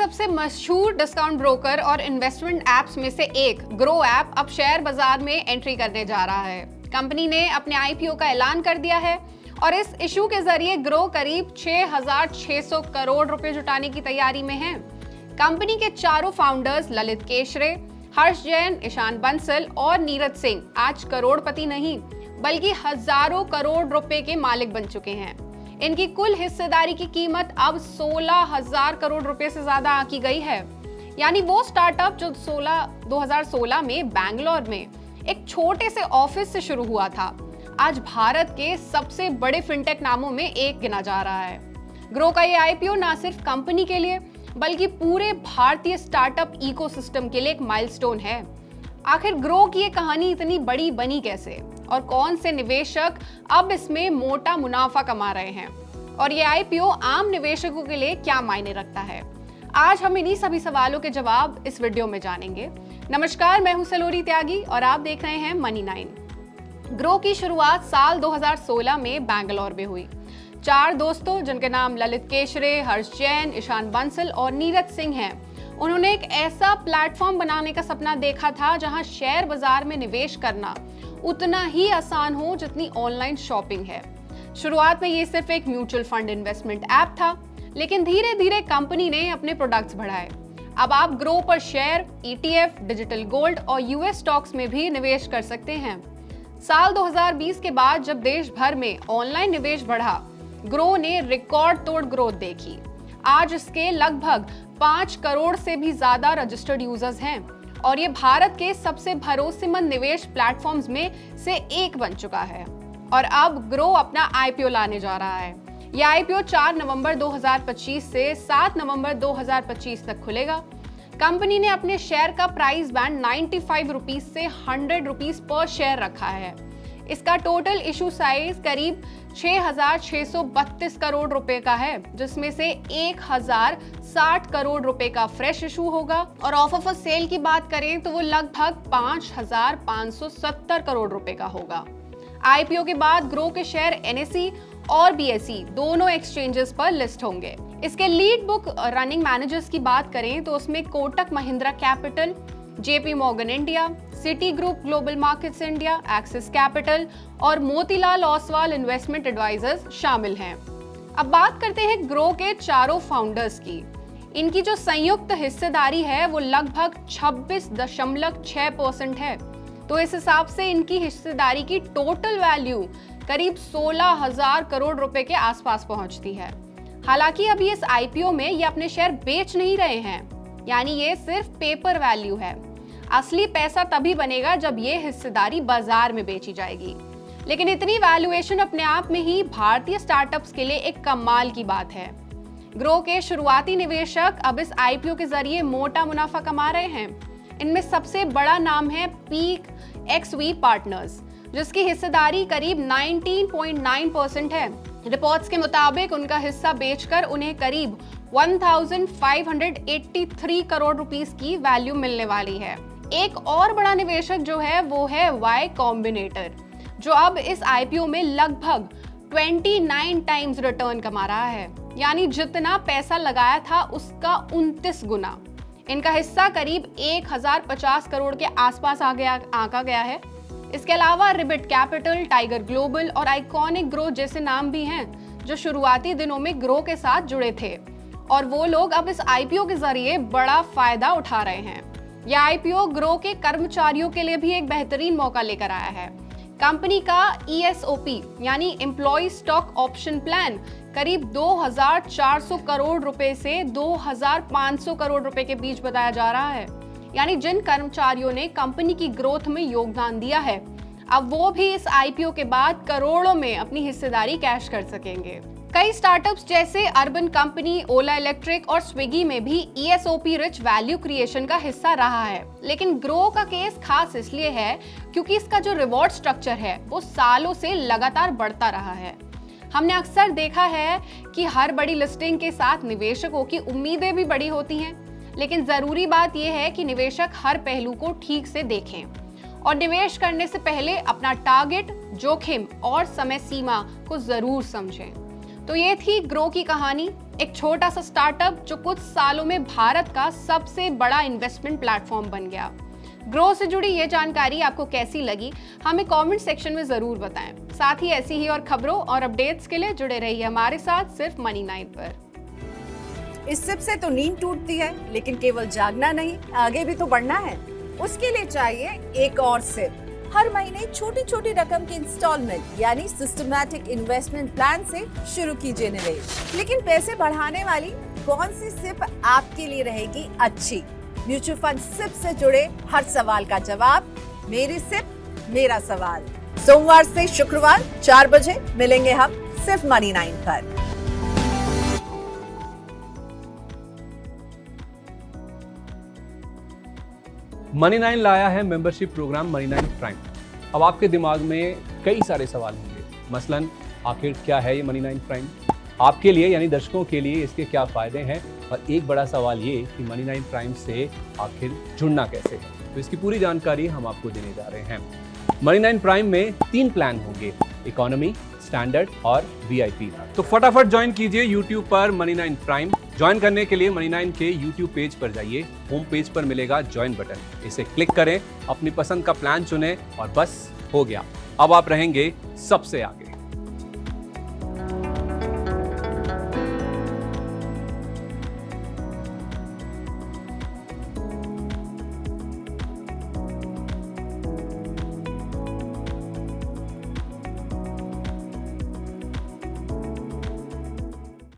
सबसे मशहूर discount broker और इन्वेस्टमेंट ऐप्स में से एक ग्रो ऐप अब शेयर बाजार में एंट्री करने जा रहा है। कंपनी ने अपने आईपीओ का ऐलान कर दिया है और इस इशू के जरिए ग्रो करीब 6,600 करोड़ रुपए जुटाने की तैयारी में है। कंपनी के चारों फाउंडर्स ललित केशरे, हर्ष जैन, ईशान बंसल और नीरज सिंह आज करोड़पति नहीं बल्कि हजारों करोड़ रुपए के मालिक बन चुके हैं। इनकी कुल हिस्सेदारी की कीमत अब 16,000 करोड़ रुपए से ज्यादा आंकी गई है। यानी वो स्टार्टअप जो 2016 में बैंगलोर में एक छोटे से ऑफिस से शुरू हुआ था, आज भारत के सबसे बड़े फिनटेक नामों में एक गिना जा रहा है। ग्रो का ये आईपीओ ना सिर्फ कंपनी के लिए बल्कि पूरे भारतीय स्टार्टअप इकोसिस्टम के लिए एक माइलस्टोन है। आखिर ग्रो की ये कहानी इतनी बड़ी बनी कैसे और कौन से निवेशक अब इसमें मोटा मुनाफा कमा रहे हैं, और ये आईपीओ आम निवेशकों के लिए क्या मायने रखता है, आज हम इन्हीं सभी सवालों के जवाब इस वीडियो में जानेंगे। नमस्कार, मैं हूं सलोरी त्यागी और आप देख रहे हैं मनी 9। ग्रो की शुरुआत साल 2016 में बैंगलोर में हुई। 4 दोस्तों जिनके नाम ललित केशरे, हर्ष जैन, ईशान बंसल और नीरज सिंह हैं, उन्होंने एक ऐसा प्लेटफॉर्म बनाने का सपना देखा था जहां शेयर बाजार में निवेश करना उतना ही आसान हो जितनी ऑनलाइन शॉपिंग है। शुरुआत में ये सिर्फ एक म्यूचुअल फंड इन्वेस्टमेंट ऐप था, लेकिन धीरे धीरे कंपनी ने अपने प्रोडक्ट्स बढ़ाए। अब आप ग्रो पर शेयर, ईटीएफ, डिजिटल गोल्ड और यूएस स्टॉक्स में भी निवेश कर सकते हैं। साल 2020 के बाद जब देश भर में ऑनलाइन निवेश बढ़ा, ग्रो ने रिकॉर्ड तोड़ ग्रोथ देखी। आज इसके लगभग 5 करोड़ से भी ज्यादा रजिस्टर्ड यूजर्स हैं और ये भारत के सबसे भरोसेमंद निवेश प्लेटफॉर्म्स में से एक बन चुका है। और अब ग्रो अपना आईपीओ लाने जा रहा है। यह आईपीओ 4 नवंबर 2025 से 7 नवंबर 2025 तक खुलेगा। कंपनी ने अपने शेयर का प्राइस बैंड 95 रुपीज से 100 रुपीज पर शेयर रखा है। इसका टोटल इशू साइज करीब 6,632 करोड़ रुपए का है, जिसमें से 1,060 करोड़ रुपए का फ्रेश इशू होगा और ऑफर फॉर सेल की बात करें तो वो लगभग 5,570 करोड़ रुपए का होगा। आईपीओ के बाद ग्रो के शेयर एनएसई और बीएसई दोनों एक्सचेंजेस पर लिस्ट होंगे। इसके लीड बुक रनिंग मैनेजर्स की बात करें तो उसमें Kotak Mahindra capital, JP Morgan India, city group global markets India, axis capital और मोतीलाल ओसवाल इन्वेस्टमेंट एडवाइजर्स शामिल हैं। अब बात करते हैं ग्रो के चारों फाउंडर्स की। इनकी जो संयुक्त हिस्सेदारी है वो लगभग 26.6% है। तो इस हिसाब से इनकी हिस्सेदारी की टोटल वैल्यू करीब 16,000 करोड़ रुपए के आसपास पहुंचती है। हालांकि अभी इस आईपीओ में ये अपने शेयर बेच नहीं रहे हैं, यानी ये सिर्फ पेपर वैल्यू है। असली पैसा तभी बनेगा जब ये हिस्सेदारी बाजार में बेची जाएगी। लेकिन इतनी वैल्यूएशन अपने आप में ही भारतीय स्टार्टअप्स के लिए एक कमाल की बात है। ग्रो के शुरुआती निवेशक अब इस आईपीओ के जरिए मोटा मुनाफा कमा रहे हैं। इनमें सबसे बड़ा नाम है पीक एक्सवी पार्टनर्स, जिसकी हिस्सेदारी करीब 19.9% है। रिपोर्ट्स के मुताबिक उनका हिस्सा बेचकर उन्हें करीब 1,583 करोड़ रुपीस की वैल्यू मिलने वाली है। एक और बड़ा निवेशक जो है वो है वाई कॉम्बिनेटर, जो अब इस आईपीओ में लगभग 29 टाइम्स रिटर्न कमा रहा है, यानी जितना पैसा लगाया था उसका 29 गुना। इनका हिस्सा करीब 1,050 करोड़ के आसपास आंका गया है। इसके अलावा रिबिट कैपिटल, टाइगर ग्लोबल और आइकॉनिक ग्रो जैसे नाम भी हैं जो शुरुआती दिनों में ग्रो के साथ जुड़े थे, और वो लोग अब इस आईपीओ के जरिए बड़ा फायदा उठा रहे हैं। यह आईपीओ ग्रो के कर्मचारियों के लिए भी एक बेहतरीन मौका लेकर आया है। कंपनी का ईएसओपी यानी एम्प्लॉय स्टॉक ऑप्शन प्लान करीब 2,400 करोड़ रुपए से 2,500 करोड़ रुपए के बीच बताया जा रहा है। यानी जिन कर्मचारियों ने कंपनी की ग्रोथ में योगदान दिया है, अब वो भी इस आईपीओ के बाद करोड़ों में अपनी हिस्सेदारी कैश कर सकेंगे। कई स्टार्टअप्स जैसे अर्बन कंपनी, ओला इलेक्ट्रिक और स्विगी में भी ईएसओपी रिच वैल्यू क्रिएशन का हिस्सा रहा है। लेकिन ग्रो का केस खास इसलिए है क्योंकि इसका जो रिवॉर्ड स्ट्रक्चर है वो सालों से लगातार बढ़ता रहा है। हमने अक्सर देखा है कि हर बड़ी लिस्टिंग के साथ निवेशकों की उम्मीदें भी बड़ी होती हैं, लेकिन जरूरी बात यह है कि निवेशक हर पहलू को ठीक से देखें और निवेश करने से पहले अपना टारगेट, जोखिम और समय सीमा को जरूर समझें। तो ये थी ग्रो की कहानी। एक छोटा सा स्टार्टअप जो कुछ सालों में भारत का सबसे बड़ा इन्वेस्टमेंट प्लेटफॉर्म बन गया। ग्रो से जुड़ी ये जानकारी आपको कैसी लगी, हमें कमेंट सेक्शन में जरूर बताएं। साथ ही ऐसी ही और खबरों और अपडेट्स के लिए जुड़े रहिए हमारे साथ सिर्फ मनी 9 पर। इस सिप से तो नींद टूटती है, लेकिन केवल जागना नहीं, आगे भी तो बढ़ना है। उसके लिए चाहिए एक और सिप। हर महीने छोटी छोटी रकम की इंस्टॉलमेंट यानी सिस्टमैटिक इन्वेस्टमेंट प्लान से शुरू कीजिए निवेश। लेकिन पैसे बढ़ाने वाली कौन सी सिप आपके लिए रहेगी अच्छी? म्यूचुअल फंड सिप से जुड़े हर सवाल का जवाब मेरी सिप मेरा सवाल। सोमवार से शुक्रवार 4 बजे मिलेंगे हम सिर्फ मनी 9 पर। मनी 9 लाया है मेंबरशिप प्रोग्राम मनी 9 प्राइम। अब आपके दिमाग में कई सारे सवाल होंगे, मसलन आखिर क्या है ये मनी 9 प्राइम, आपके लिए यानी दर्शकों के लिए इसके क्या फायदे हैं, और एक बड़ा सवाल ये कि मनी 9 प्राइम से आखिर जुड़ना कैसे है। तो इसकी पूरी जानकारी हम आपको देने जा रहे हैं। मनी 9 प्राइम में 3 प्लान होंगे, इकोनॉमी, स्टैंडर्ड और VIP। तो फटाफट ज्वाइन कीजिए YouTube पर मनी 9 प्राइम। ज्वाइन करने के लिए मनी 9 के YouTube पेज पर जाइए, होम पेज पर मिलेगा ज्वाइन बटन, इसे क्लिक करें, अपनी पसंद का प्लान चुनें और बस हो गया, अब आप रहेंगे सबसे आगे।